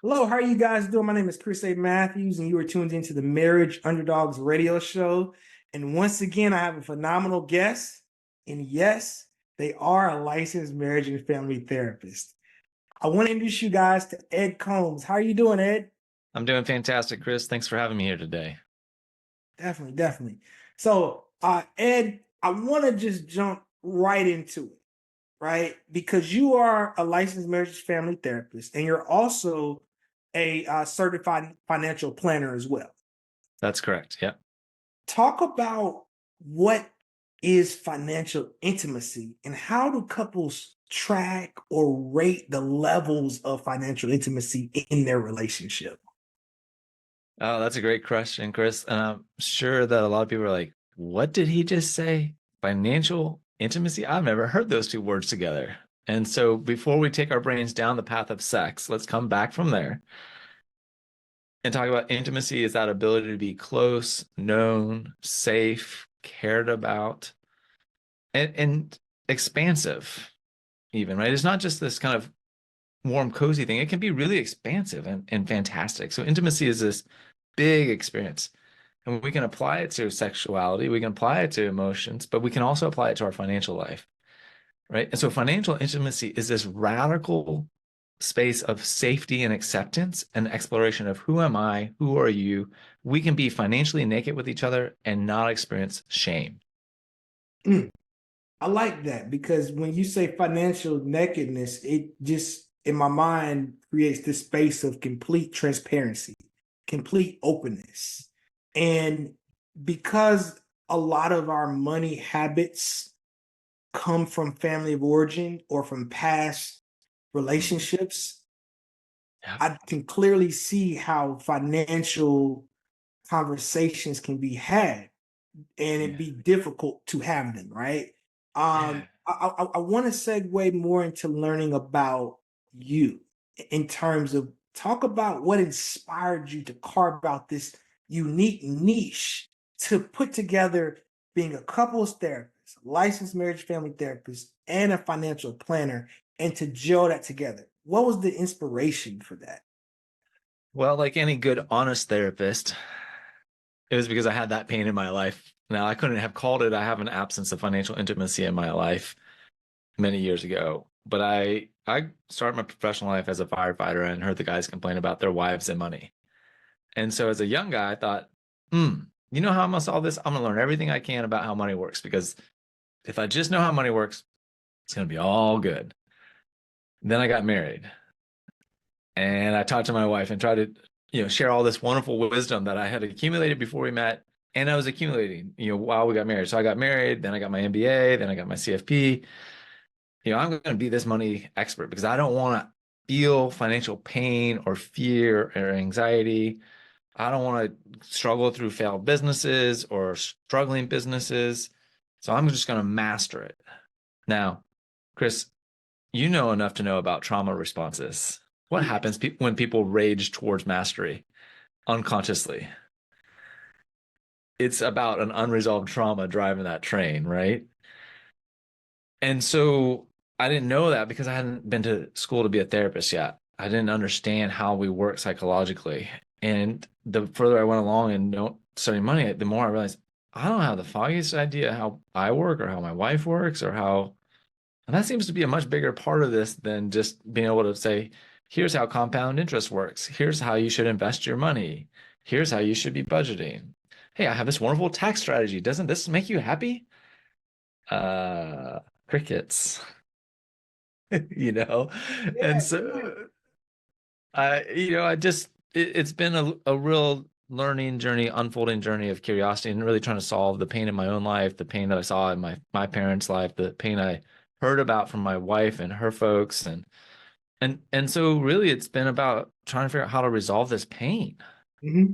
Hello, how are you guys doing? My name is Chris A. Matthews, and you are tuned into the Marriage Underdogs Radio Show. And once again, I have a phenomenal guest. And yes, they are a licensed marriage and family therapist. I want to introduce you guys to Ed Coambs. How are you doing, Ed? I'm doing fantastic, Chris. Thanks for having me here today. Definitely. So, Ed, I want to just jump right into it, right? Because you are a licensed marriage and family therapist, and you're also a certified financial planner as well. That's correct. Yeah. Talk about what is financial intimacy and how do couples track or rate the levels of financial intimacy in their relationship? Oh, that's a great question, Chris. And I'm sure that a lot of people are like, what did he just say? Financial intimacy? I've never heard those two words together. And so before we take our brains down the path of sex, let's come back from there and talk about intimacy is that ability to be close, known, safe, cared about, and expansive, even, right? It's not just this kind of warm, cozy thing. It can be really expansive and fantastic. So intimacy is this big experience. And we can apply it to sexuality, we can apply it to emotions, but we can also apply it to our financial life, right? And so financial intimacy is this radical space of safety and acceptance and exploration of who am I, who are you? We can be financially naked with each other and not experience shame. I like that because when you say financial nakedness, it just in my mind creates this space of complete transparency, complete openness. And because a lot of our money habits come from family of origin or from past relationships, Yeah. I can clearly see how financial conversations can be had and it'd be difficult to have them, right? I want to segue more into learning about you in terms of talk about what inspired you to carve out this unique niche to put together being a couples therapist, a licensed marriage family therapist, and a financial planner, and to gel that together. What was the inspiration for that? Well, like any good, honest therapist, it was because I had that pain in my life. Now, I couldn't have called it, I have an absence of financial intimacy in my life many years ago. But I started my professional life as a firefighter and heard the guys complain about their wives and money. And so as a young guy, I thought, you know how I'm gonna solve this? I'm gonna learn everything I can about how money works, because if I just know how money works, it's gonna be all good. Then I got married and I talked to my wife and tried to, share all this wonderful wisdom that I had accumulated before we met. And I was accumulating, while we got married. So I got married, then I got my MBA, then I got my CFP. I'm going to be this money expert because I don't want to feel financial pain or fear or anxiety. I don't want to struggle through failed businesses or struggling businesses. So I'm just going to master it. Now, Chris, you know enough to know about trauma responses. What happens when people rage towards mastery unconsciously? It's about an unresolved trauma driving that train, right? And so I didn't know that because I hadn't been to school to be a therapist yet. I didn't understand how we work psychologically. And the further I went along and don't study money, the more I realized I don't have the foggiest idea how I work or how my wife works or how, and that seems to be a much bigger part of this than just being able to say, here's how compound interest works. Here's how you should invest your money. Here's how you should be budgeting. Hey, I have this wonderful tax strategy. Doesn't this make you happy? Crickets. you know and so I just it's been a real learning journey, unfolding journey of curiosity and really trying to solve the pain in my own life, the pain that I saw in my parents' life, the pain I heard about from my wife and her folks, and so really it's been about trying to figure out how to resolve this pain. Mm-hmm.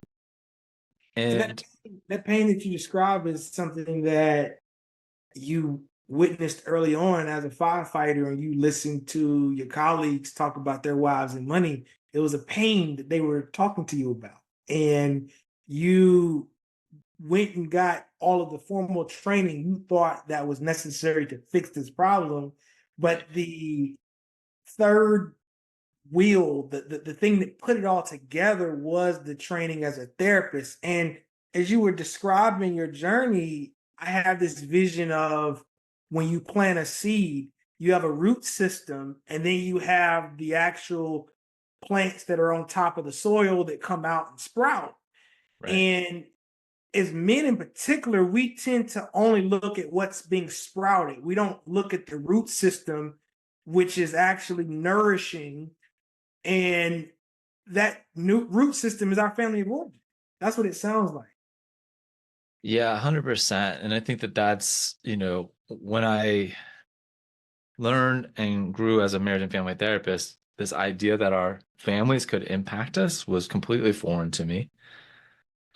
And that pain that you describe is something that you witnessed early on as a firefighter and you listened to your colleagues talk about their wives and money. It was a pain that they were talking to you about. And you went and got all of the formal training you thought that was necessary to fix this problem. But the third wheel, the thing that put it all together was the training as a therapist. And as you were describing your journey, I have this vision of when you plant a seed, you have a root system, and then you have the actual plants that are on top of the soil that come out and sprout. Right. And as men in particular, we tend to only look at what's being sprouted. We don't look at the root system, which is actually nourishing. And that new root system is our family of origin. That's what it sounds like. Yeah, 100%. And I think that that's, when I learned and grew as a marriage and family therapist, this idea that our families could impact us was completely foreign to me.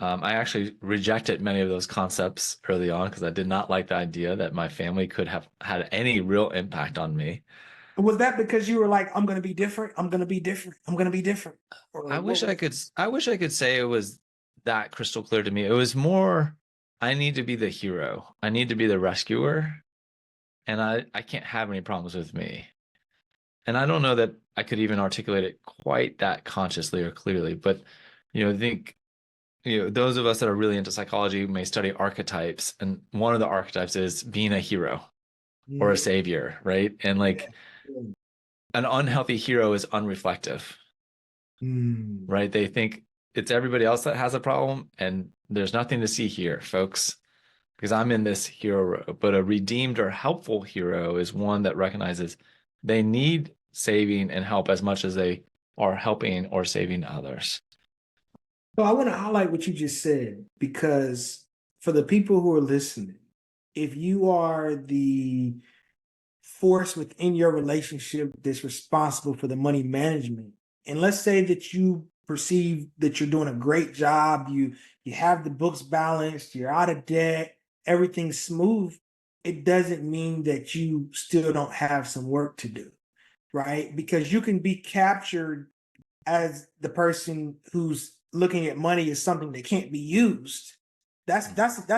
I actually rejected many of those concepts early on because I did not like the idea that my family could have had any real impact on me. Was that because you were like, I'm going to be different? I'm going to be different. I'm going to be different. I wish I could say it was that crystal clear to me. It was more, I need to be the hero. I need to be the rescuer. And I can't have any problems with me. And I don't know that I could even articulate it quite that consciously or clearly, but, I think, those of us that are really into psychology may study archetypes. And one of the archetypes is being a hero or a savior, right? And like an unhealthy hero is unreflective, right? They think it's everybody else that has a problem and there's nothing to see here, folks, because I'm in this hero role. But a redeemed or helpful hero is one that recognizes they need saving and help as much as they are helping or saving others. So I want to highlight what you just said, because for the people who are listening, if you are the force within your relationship that's responsible for the money management, and let's say that you perceive that you're doing a great job, you have the books balanced, you're out of debt, everything's smooth, it doesn't mean that you still don't have some work to do, right? Because you can be captured as the person who's looking at money as something that can't be used. That's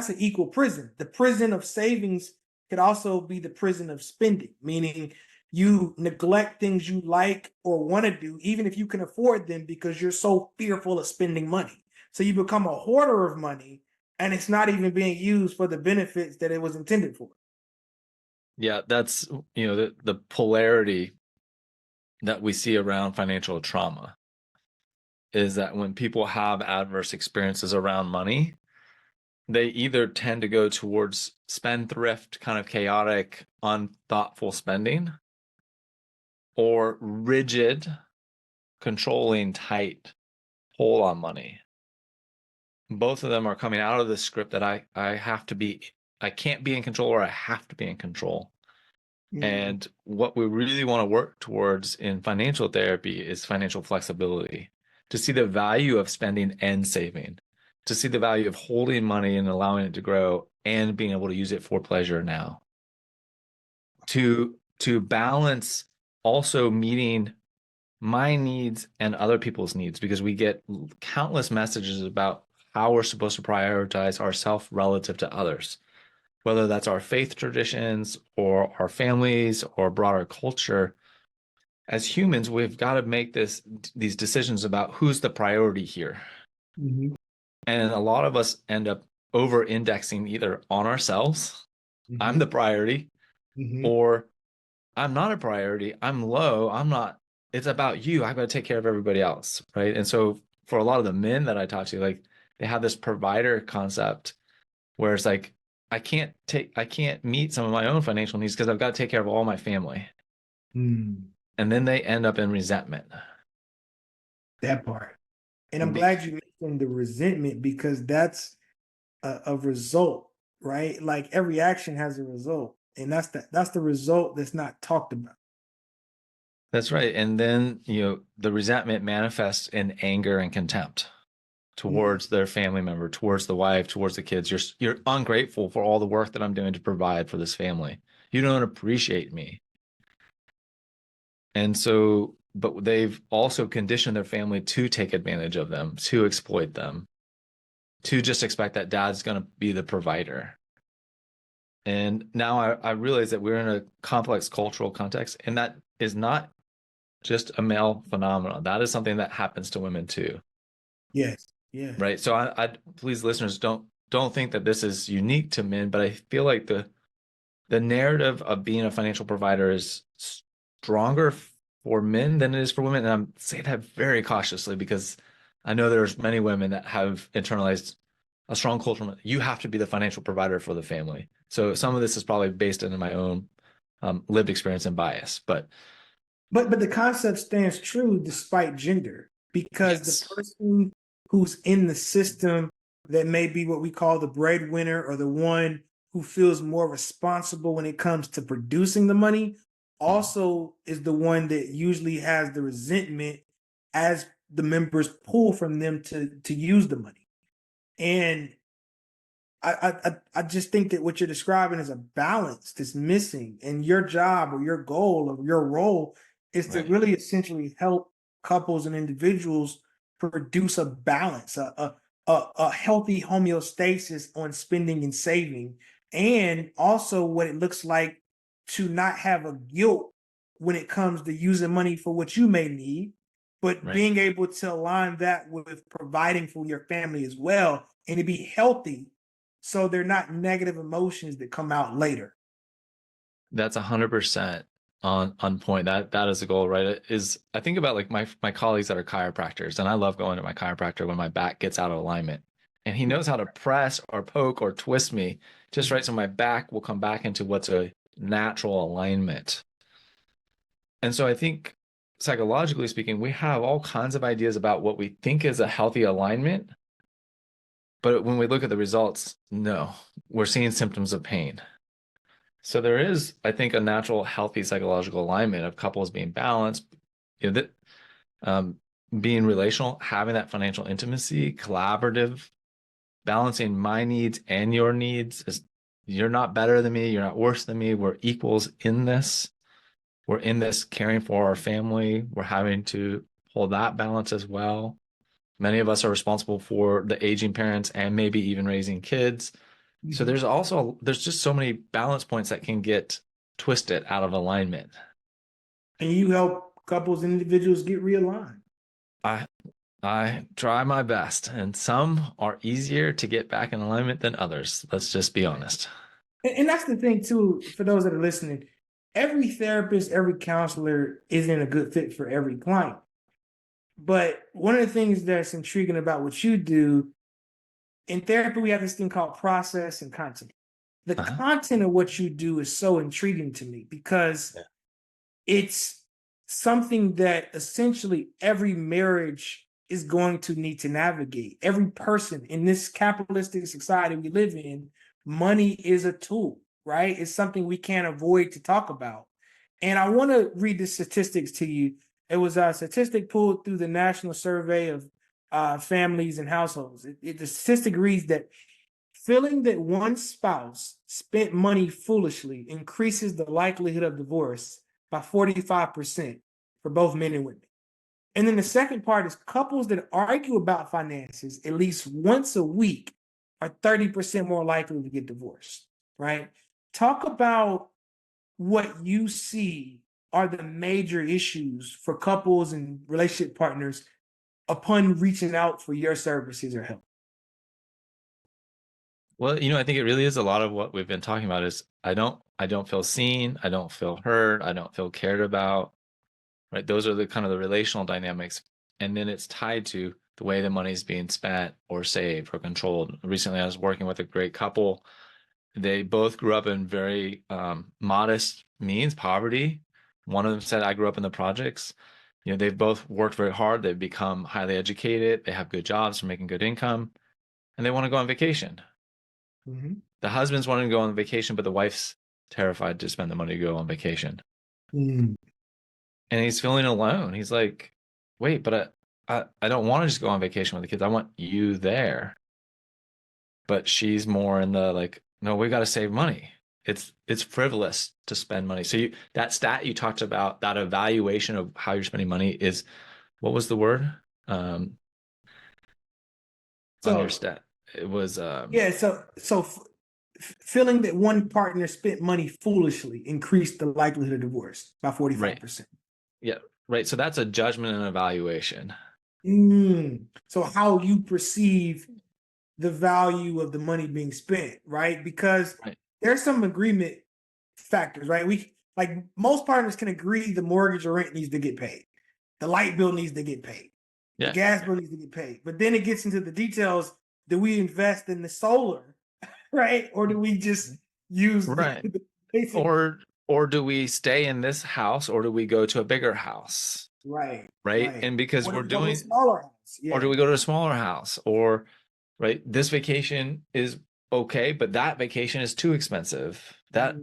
an equal prison. The prison of savings could also be the prison of spending, meaning you neglect things you like or want to do, even if you can afford them, because you're so fearful of spending money. So you become a hoarder of money, and it's not even being used for the benefits that it was intended for. Yeah, that's, the polarity that we see around financial trauma is that when people have adverse experiences around money, they either tend to go towards spendthrift, kind of chaotic, unthoughtful spending, or rigid, controlling, tight hold on money. Both of them are coming out of the script that I can't be in control, or I have to be in control. And what we really want to work towards in financial therapy is financial flexibility, to see the value of spending and saving, to see the value of holding money and allowing it to grow and being able to use it for pleasure now. To balance also meeting my needs and other people's needs, because we get countless messages about how we're supposed to prioritize ourselves relative to others, whether that's our faith traditions or our families or broader culture. As humans, we've got to make these decisions about who's the priority here. And a lot of us end up over-indexing either on ourselves, I'm the priority, or I'm not a priority, I'm low, I'm not, it's about you, I've got to take care of everybody else, right? And so for a lot of the men that I talk to, like, they have this provider concept where it's like, I can't meet some of my own financial needs because I've got to take care of all my family. And then they end up in resentment. That part. And I'm glad you mentioned the resentment, because that's a result, right? Like every action has a result, and that's the result that's not talked about. That's right. And then, the resentment manifests in anger and contempt towards their family member, towards the wife, towards the kids. You're ungrateful for all the work that I'm doing to provide for this family. You don't appreciate me. And so, but they've also conditioned their family to take advantage of them, to exploit them, to just expect that dad's going to be the provider. And now I realize that we're in a complex cultural context, and that is not just a male phenomenon. That is something that happens to women too. Yes. Yeah. Right. So I please listeners, don't think that this is unique to men, but I feel like the narrative of being a financial provider is stronger for men than it is for women. And I'm saying that very cautiously because I know there's many women that have internalized a strong culture. You have to be the financial provider for the family. So some of this is probably based in my own lived experience and bias, but But the concept stands true despite gender, because the yes, person who's in the system that may be what we call the breadwinner, or the one who feels more responsible when it comes to producing the money, also is the one that usually has the resentment as the members pull from them to use the money. And I just think that what you're describing is a balance that's missing, and your job or your goal or your role is to right. really essentially help couples and individuals produce a balance, a healthy homeostasis on spending and saving, and also what it looks like to not have a guilt when it comes to using money for what you may need, but Right. being able to align that with providing for your family as well, and to be healthy so they're not negative emotions that come out later. That's 100% on point. That is the goal, right? It is I think about like my colleagues that are chiropractors, and I love going to my chiropractor when my back gets out of alignment. And he knows how to press or poke or twist me just right so my back will come back into what's a natural alignment. And so I think psychologically speaking, we have all kinds of ideas about what we think is a healthy alignment. But when we look at the results, no, we're seeing symptoms of pain. So there is, I think, a natural, healthy psychological alignment of couples being balanced, that um, being relational, having that financial intimacy, collaborative, balancing my needs and your needs. Is you're not better than me, you're not worse than me. We're equals in this. We're in this caring for our family. We're having to hold that balance as well. Many of us are responsible for the aging parents and maybe even raising kids. So Mhm. there's just so many balance points that can get twisted out of alignment. And you help couples and individuals get realigned. I I try my best, and some are easier to get back in alignment than others. Let's just be honest. And that's the thing too, for those that are listening. Every therapist, every counselor isn't a good fit for every client. But one of the things that's intriguing about what you do in therapy, we have this thing called process and content. The Uh-huh. content of what you do is so intriguing to me because Yeah. it's something that essentially every marriage is going to need to navigate. Every person in this capitalistic society we live in, money is a tool, right? It's something we can't avoid to talk about. And I want to read the statistics to you. It was a statistic pulled through the National Survey of Families and Households. The statistic reads that feeling that one spouse spent money foolishly increases the likelihood of divorce by 45% for both men and women. And then the second part is couples that argue about finances at least once a week are 30% more likely to get divorced, right? Talk about what you see are the major issues for couples and relationship partners upon reaching out for your services or help. Well, I think it really is a lot of what we've been talking about is I don't feel seen, I don't feel heard, I don't feel cared about, right? Those are the kind of the relational dynamics. And then it's tied to the way the money is being spent or saved or controlled. Recently, I was working with a great couple. They both grew up in very modest means, poverty. One of them said, I grew up in the projects. They've both worked very hard. They've become highly educated. They have good jobs, they're making good income, and they want to go on vacation. Mm-hmm. The husband's wanting to go on vacation, but the wife's terrified to spend the money to go on vacation. Mm. And he's feeling alone. He's like, wait, but I don't want to just go on vacation with the kids. I want you there. But she's more in the like, no, we got to save money. It's frivolous to spend money. So that stat you talked about, that evaluation of how you're spending money is, what was the word on your So stat? It was yeah, feeling that one partner spent money foolishly increased the likelihood of divorce by right. 45%. Yeah, Right. So that's a judgment and evaluation. So how you perceive the value of the money being spent, right? Because Right. there's some agreement factors, right? We like most partners can agree the mortgage or rent needs to get paid, the light bill needs to get paid, the gas bill needs to get paid. But then it gets into the details. Do we invest in the solar, right? Or do we just use the basic? Or do we stay in this house, or do we go to a bigger house? Right. And because Or do we're we go to a doing, smaller house? Yeah. or do we go to a smaller house? Or right, this vacation is okay, but that vacation is too expensive. That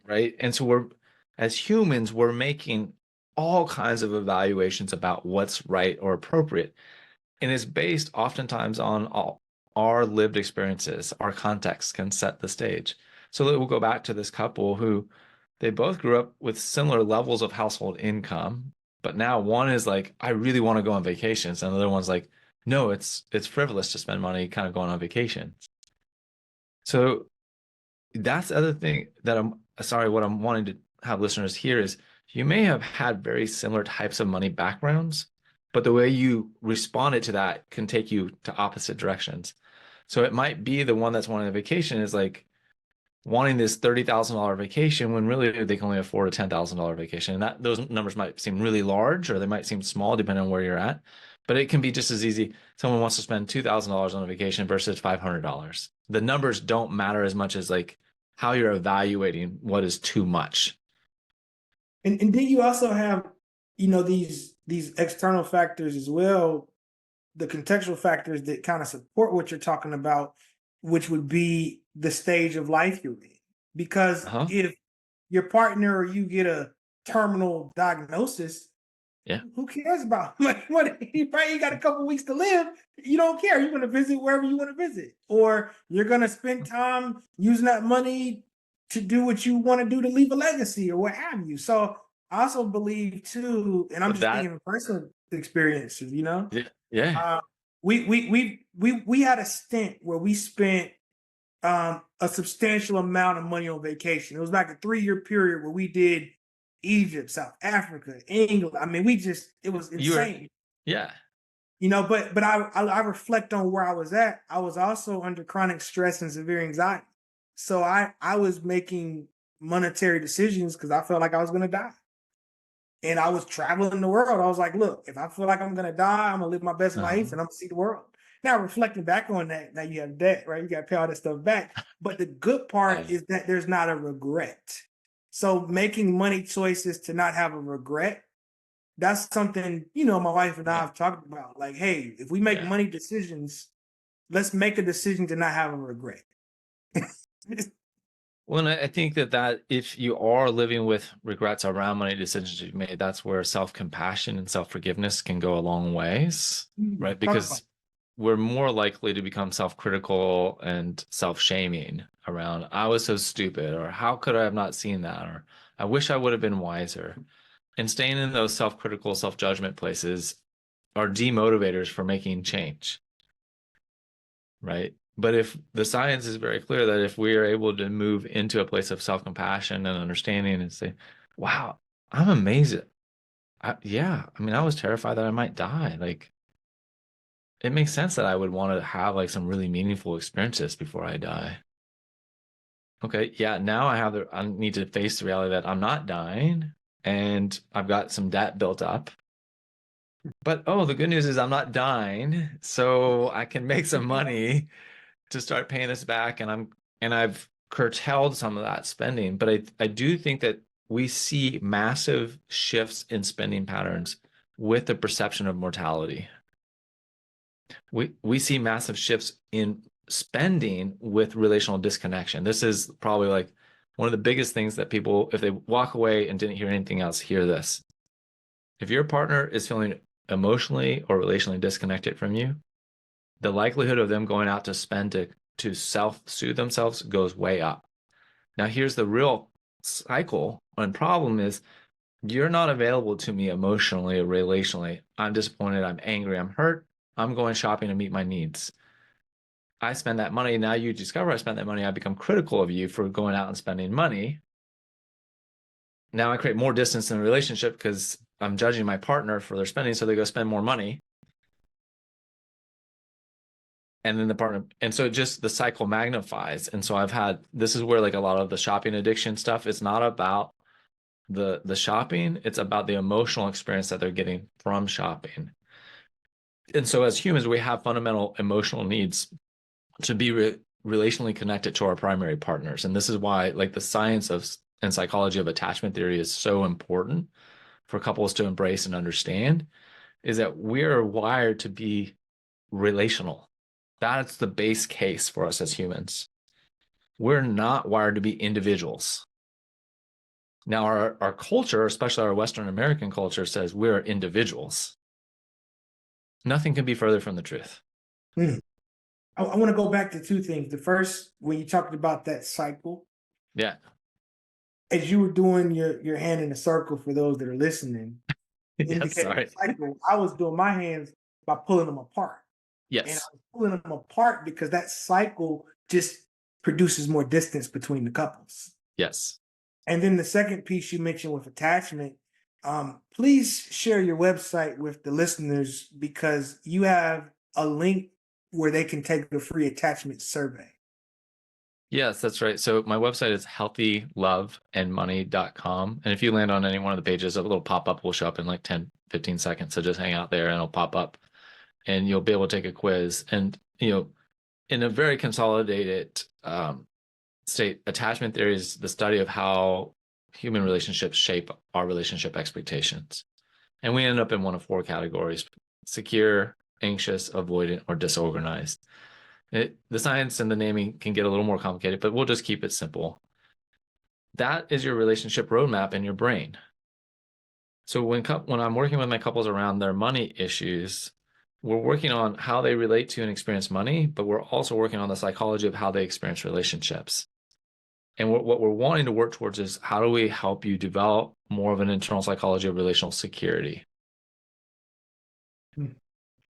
right. And so we're, as humans, we're making all kinds of evaluations about what's right or appropriate. And it's based oftentimes on all our lived experiences. Our context can set the stage. So we'll go back to this couple who they both grew up with similar levels of household income, but now one is like, I really want to go on vacations, and the other one's like, no, it's frivolous to spend money kind of going on vacation. So that's the other thing that I'm sorry, what I'm wanting to have listeners hear is you may have had very similar types of money backgrounds, but the way you responded to that can take you to opposite directions. So it might be the one that's wanting a vacation is like wanting this $30,000 vacation when really they can only afford a $10,000 vacation. And that those numbers might seem really large or they might seem small depending on where you're at. But it can be just as easy. Someone wants to spend $2,000 on a vacation versus $500. The numbers don't matter as much as like how you're evaluating what is too much. And then you also have, these external factors as well, the contextual factors that kind of support what you're talking about, which would be the stage of life you're in. Because if your partner or you get a terminal diagnosis, who cares about money? Right? You got a couple weeks to live. You don't care. You're going to visit wherever you want to visit, or you're going to spend time using that money to do what you want to do to leave a legacy or what have you. So I also believe too, and I'm just thinking of personal experiences, we had a stint where we spent a substantial amount of money on vacation. It was like a 3-year period where we did Egypt, South Africa, England. I mean, it was insane. But I reflect on where I was at. I was also under chronic stress and severe anxiety. So I was making monetary decisions because I felt like I was going to die. And I was traveling the world. I was like, look, if I feel like I'm going to die, I'm going to live my best life and I'm going to see the world. Now, reflecting back on that, now you have debt, right? You got to pay all that stuff back. But the good part is that there's not a regret. So making money choices to not have a regret, that's something, my wife and I have talked about. Like, hey, if we make money decisions, let's make a decision to not have a regret. Well, I think that if you are living with regrets around money decisions you've made, that's where self-compassion and self-forgiveness can go a long ways, right? Because we're more likely to become self-critical and self-shaming around, I was so stupid, or how could I have not seen that, or I wish I would have been wiser. And staying in those self-critical, self-judgment places are demotivators for making change, right? But if the science is very clear that if we are able to move into a place of self-compassion and understanding and say, wow, I'm amazed. I was terrified that I might die. Like, it makes sense that I would want to have like some really meaningful experiences before I die. Okay, now I need to face the reality that I'm not dying and I've got some debt built up. But the good news is I'm not dying, so I can make some money to start paying this back, and I've curtailed some of that spending. But I do think that we see massive shifts in spending patterns with the perception of mortality. We see massive shifts in spending with relational disconnection. This is probably like one of the biggest things that people, if they walk away and didn't hear anything else, hear this. If your partner is feeling emotionally or relationally disconnected from you, the likelihood of them going out to spend to self-soothe themselves goes way up. Now, here's the real cycle and problem is you're not available to me emotionally or relationally. I'm disappointed, I'm angry, I'm hurt. I'm going shopping to meet my needs. I spend that money. Now you discover I spent that money. I become critical of you for going out and spending money. Now I create more distance in the relationship because I'm judging my partner for their spending, so they go spend more money. And then the partner, and so just the cycle magnifies. And so this is where like a lot of the shopping addiction stuff, it's not about the shopping, it's about the emotional experience that they're getting from shopping. And so as humans, we have fundamental emotional needs to be relationally connected to our primary partners. And this is why like the science of and psychology of attachment theory is so important for couples to embrace and understand, is that we're wired to be relational. That's the base case for us as humans. We're not wired to be individuals. Now, our culture, especially our Western American culture, says we're individuals. Nothing can be further from the truth. I want to go back to two things. The first, when you talked about that cycle. Yeah. As you were doing your hand in a circle for those that are listening, Sorry. Cycle, I was doing my hands by pulling them apart. Yes. And I was pulling them apart because that cycle just produces more distance between the couples. Yes. And then the second piece you mentioned with attachment, please share your website with the listeners, because you have a link where they can take the free attachment survey. Yes, that's right. So my website is healthyloveandmoney.com. And if you land on any one of the pages, a little pop-up will show up in like 10, 15 seconds. So just hang out there and it'll pop up and you'll be able to take a quiz. And, in a very consolidated state, attachment theory is the study of how human relationships shape our relationship expectations. And we end up in one of four categories: secure, anxious, avoidant, or disorganized. The science and the naming can get a little more complicated, but we'll just keep it simple. That is your relationship roadmap in your brain. So when I'm working with my couples around their money issues, we're working on how they relate to and experience money, but we're also working on the psychology of how they experience relationships. And what we're wanting to work towards is, how do we help you develop more of an internal psychology of relational security? And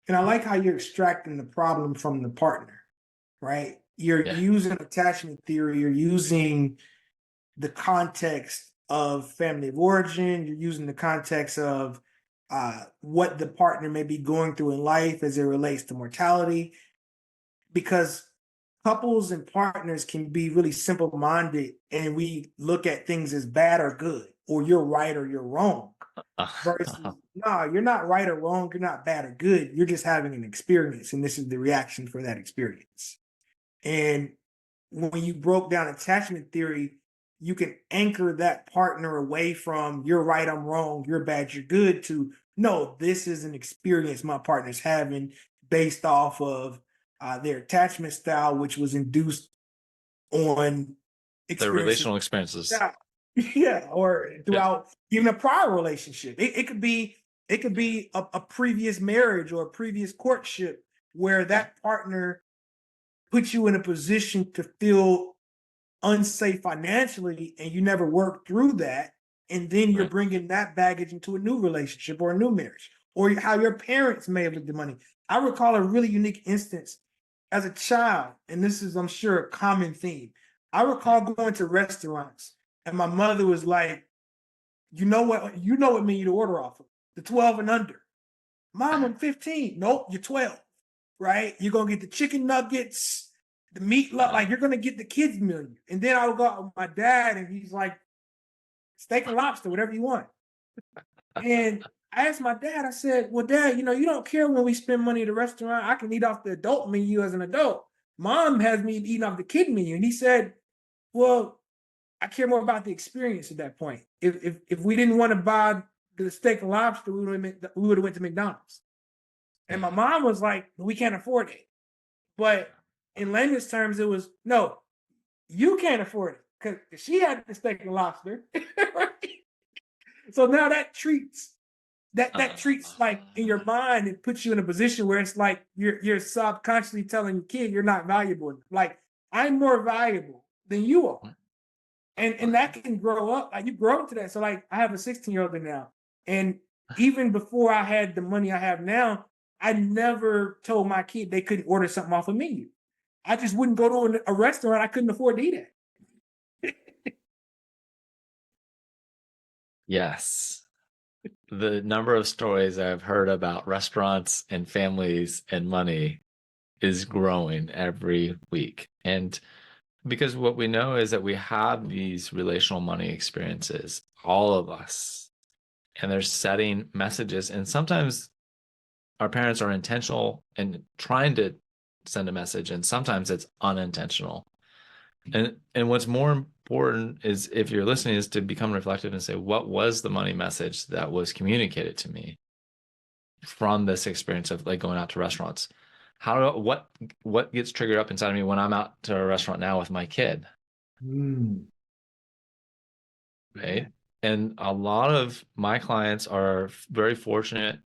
I like how you're extracting the problem from the partner. Right? You're using attachment theory, you're using the context of family of origin, you're using the context of what the partner may be going through in life as it relates to mortality, because couples and partners can be really simple-minded, and we look at things as bad or good, or you're right or you're wrong. Versus, no, you're not right or wrong, you're not bad or good, you're just having an experience, and this is the reaction for that experience. And when you broke down attachment theory, you can anchor that partner away from you're right, I'm wrong, you're bad, you're good, to no, this is an experience my partner's having based off of their attachment style, which was induced on their relational experiences. Yeah, or throughout even a prior relationship. It could be a previous marriage or a previous courtship where that partner put you in a position to feel unsafe financially, and you never worked through that. And then you're bringing that baggage into a new relationship or a new marriage, or how your parents may have looked at money. I recall a really unique instance as a child, and this is, I'm sure, a common theme. I recall going to restaurants, and my mother was like, you know what menu to order off of? The 12 and under. Mom, I'm 15. Nope, you're 12. Right? You're going to get the chicken nuggets, the meat, like you're going to get the kids menu. And then I would go out with my dad, and he's like, steak and lobster, whatever you want. And I asked my dad, I said, well, Dad, you don't care when we spend money at a restaurant. I can eat off the adult menu as an adult. Mom has me eating off the kid menu. And he said, well, I care more about the experience at that point. If we didn't want to buy the steak and lobster, we would have went to McDonald's. And my mom was like, we can't afford it. But in layman's terms, it was, no, you can't afford it, because she had the steak and lobster. So now that treats like in your mind, it puts you in a position where it's like you're subconsciously telling your kid you're not valuable. Like, I'm more valuable than you are. And that can grow up. Like, you grow into that. So like, I have a 16-year-old now. And even before I had the money I have now, I never told my kid they couldn't order something off a menu. I just wouldn't go to a restaurant I couldn't afford to eat at. Yes. the number of stories I've heard about restaurants and families and money is growing every week. And because what we know is that we have these relational money experiences, all of us, and they're setting messages. And sometimes our parents are intentional in trying to send a message, and sometimes it's unintentional. And what's more important is, if you're listening, is to become reflective and say, what was the money message that was communicated to me from this experience of like going out to restaurants? What gets triggered up inside of me when I'm out to a restaurant now with my kid? Mm. Right. And a lot of my clients are very fortunate.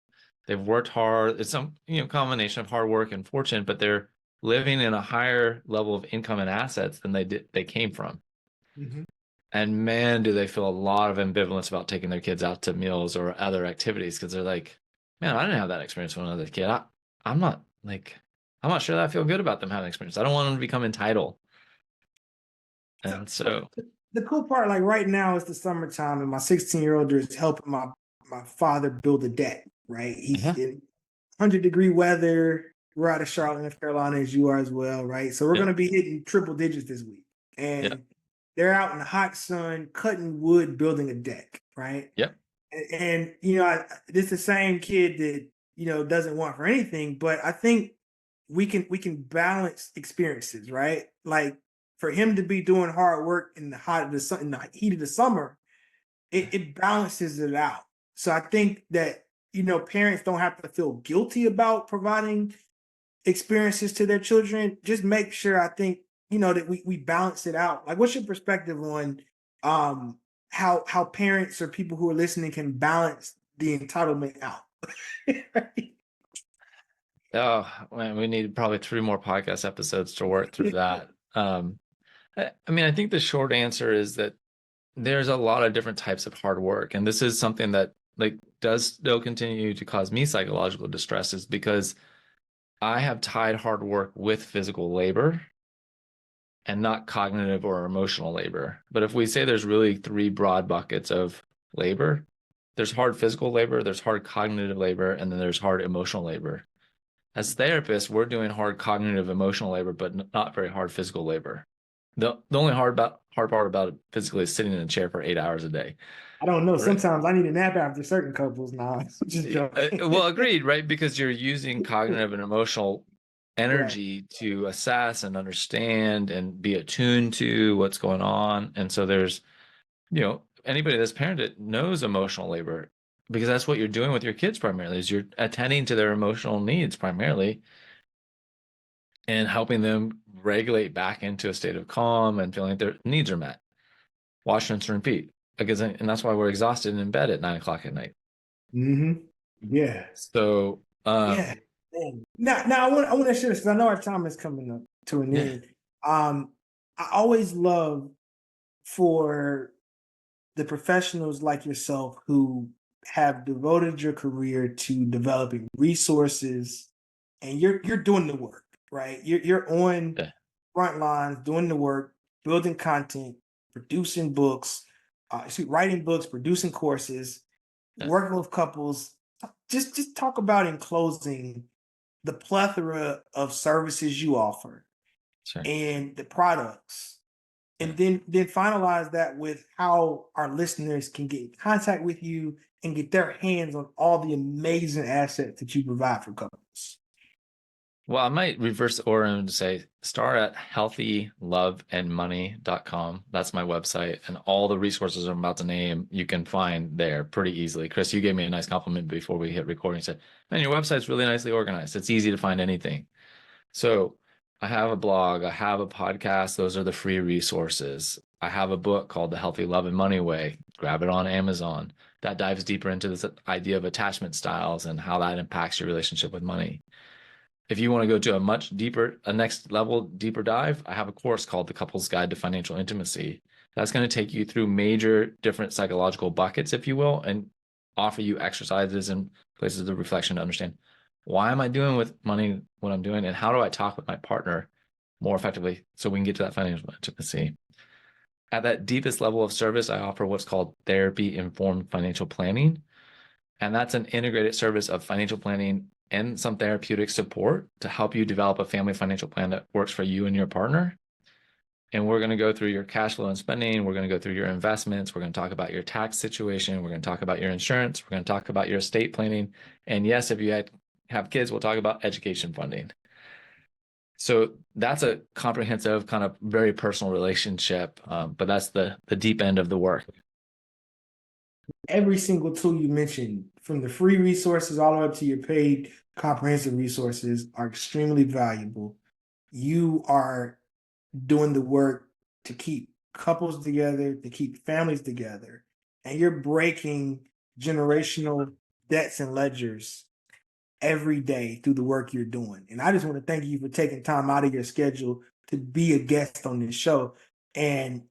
They've worked hard. It's some, combination of hard work and fortune, but they're living in a higher level of income and assets than they came from. Mm-hmm. And man, do they feel a lot of ambivalence about taking their kids out to meals or other activities, because they're like, man, I didn't have that experience when I was a kid. I'm not sure that I feel good about them having experience. I don't want them to become entitled. And so the cool part, like right now, is the summertime, and my 16-year-old is helping my father build a deck. Right, he's in 100-degree weather. We're out of Charlotte, North Carolina, as you are as well, right? So we're going to be hitting triple digits this week, and they're out in the hot sun cutting wood, building a deck, right? Yep. And this is the same kid that doesn't want for anything, but I think we can balance experiences, right? Like, for him to be doing hard work in the heat of the summer, it balances it out. So I think that parents don't have to feel guilty about providing experiences to their children. Just make sure, I think, that we balance it out. Like, what's your perspective on how parents or people who are listening can balance the entitlement out? Right? Oh man, we need probably 3 more podcast episodes to work through that. I think the short answer is that there's a lot of different types of hard work, and this is something that does still continue to cause me psychological distress, is because I have tied hard work with physical labor and not cognitive or emotional labor. But if we say there's really 3 broad buckets of labor, there's hard physical labor, there's hard cognitive labor, and then there's hard emotional labor. As therapists, we're doing hard cognitive emotional labor, but not very hard physical labor. The only hard part about it physically is sitting in a chair for 8 hours a day. I don't know. Right. Sometimes I need a nap after certain couples now. Just joking. Well, agreed, right? Because you're using cognitive and emotional energy to assess and understand and be attuned to what's going on. And so there's, anybody that's parented knows emotional labor, because that's what you're doing with your kids primarily, is you're attending to their emotional needs primarily and helping them regulate back into a state of calm and feeling like their needs are met. Wash, rinse, and repeat. And that's why we're exhausted and in bed at 9 o'clock at night. Mm-hmm. Yeah. So yeah. Now I want to share this, because I know our time is coming up to an end. I always love for the professionals like yourself who have devoted your career to developing resources, and you're doing the work, right? You're on front lines doing the work, building content, producing books, writing books, producing courses, working with couples. Just talk about, in closing, the plethora of services you offer and the products, and then finalize that with how our listeners can get in contact with you and get their hands on all the amazing assets that you provide for couples. Well, I might reverse the order and say start at healthyloveandmoney.com. That's my website, and all the resources I'm about to name you can find there pretty easily. Chris, you gave me a nice compliment before we hit recording. You said, man, your website's really nicely organized. It's easy to find anything. So I have a blog, I have a podcast. Those are the free resources. I have a book called The Healthy Love and Money Way. Grab it on Amazon. That dives deeper into this idea of attachment styles and how that impacts your relationship with money. If you want to go to a next level, deeper dive, I have a course called The Couple's Guide to Financial Intimacy. That's going to take you through major different psychological buckets, if you will, and offer you exercises and places of reflection to understand, why am I doing with money what I'm doing, and how do I talk with my partner more effectively so we can get to that financial intimacy. At that deepest level of service, I offer what's called therapy-informed financial planning. And that's an integrated service of financial planning and some therapeutic support to help you develop a family financial plan that works for you and your partner. And we're going to go through your cash flow and spending. We're going to go through your investments. We're going to talk about your tax situation. We're going to talk about your insurance. We're going to talk about your estate planning. And yes, if you have kids, we'll talk about education funding. So that's a comprehensive, kind of very personal relationship, but that's the deep end of the work. Every single tool you mentioned, from the free resources all the way up to your paid comprehensive resources, are extremely valuable. You are doing the work to keep couples together, to keep families together, and you're breaking generational debts and ledgers every day through the work you're doing. And I just want to thank you for taking time out of your schedule to be a guest on this show. And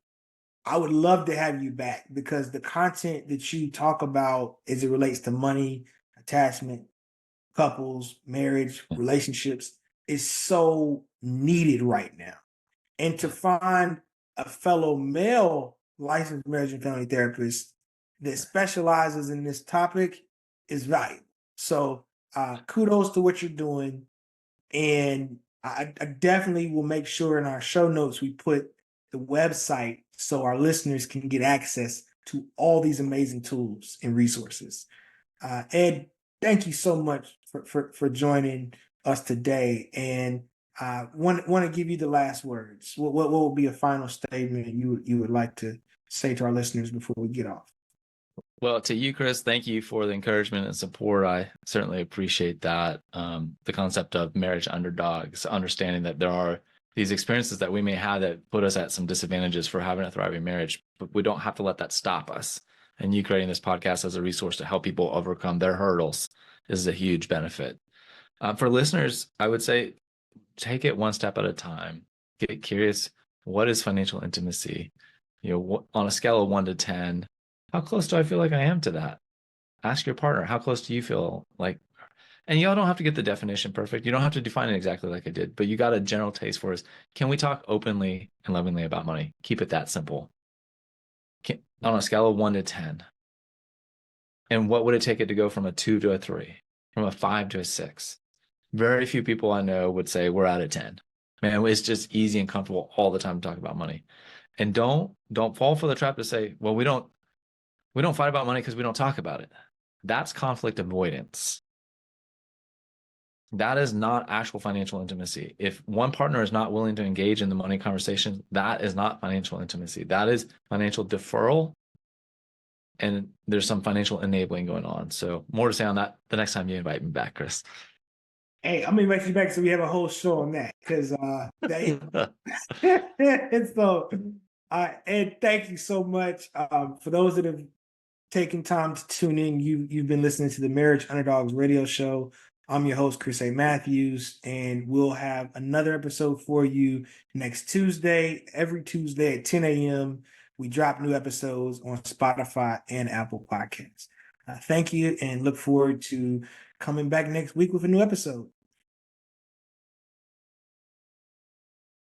I would love to have you back, because the content that you talk about as it relates to money, attachment, couples, marriage, relationships is so needed right now. And to find a fellow male licensed marriage and family therapist that specializes in this topic is valuable. So kudos to what you're doing. And I definitely will make sure in our show notes we put the website so our listeners can get access to all these amazing tools and resources. Ed, thank you so much for joining us today. And want to give you the last words. What will be a final statement you would like to say to our listeners before we get off? Well, to you, Chris, thank you for the encouragement and support. I certainly appreciate that. The concept of marriage underdogs, understanding that there are these experiences that we may have that put us at some disadvantages for having a thriving marriage, but we don't have to let that stop us. And you creating this podcast as a resource to help people overcome their hurdles is a huge benefit. For listeners, I would say take it one step at a time. Get curious. What is financial intimacy? On a scale of 1 to 10, how close do I feel like I am to that? Ask your partner, how close do you feel like? And y'all don't have to get the definition perfect. You don't have to define it exactly like I did, but you got a general taste for it. Can we talk openly and lovingly about money? Keep it that simple. On a scale of 1 to 10. And what would it take it to go from a 2 to a 3, from a 5 to a 6? Very few people I know would say we're at a 10. Man, it's just easy and comfortable all the time to talk about money. And don't fall for the trap to say, well, we don't fight about money because we don't talk about it. That's conflict avoidance. That is not actual financial intimacy. If one partner is not willing to engage in the money conversation, that is not financial intimacy. That is financial deferral. And there's some financial enabling going on. So more to say on that the next time you invite me back, Chris. Hey, I'm gonna invite you back so we have a whole show on that, because and so Ed, thank you so much. For those that have taken time to tune in, you've been listening to the Marriage Underdogs Radio Show. I'm your host, Chris A. Matthews, and we'll have another episode for you next Tuesday. Every Tuesday at 10 a.m. we drop new episodes on Spotify and Apple Podcasts. Thank you, and look forward to coming back next week with a new episode.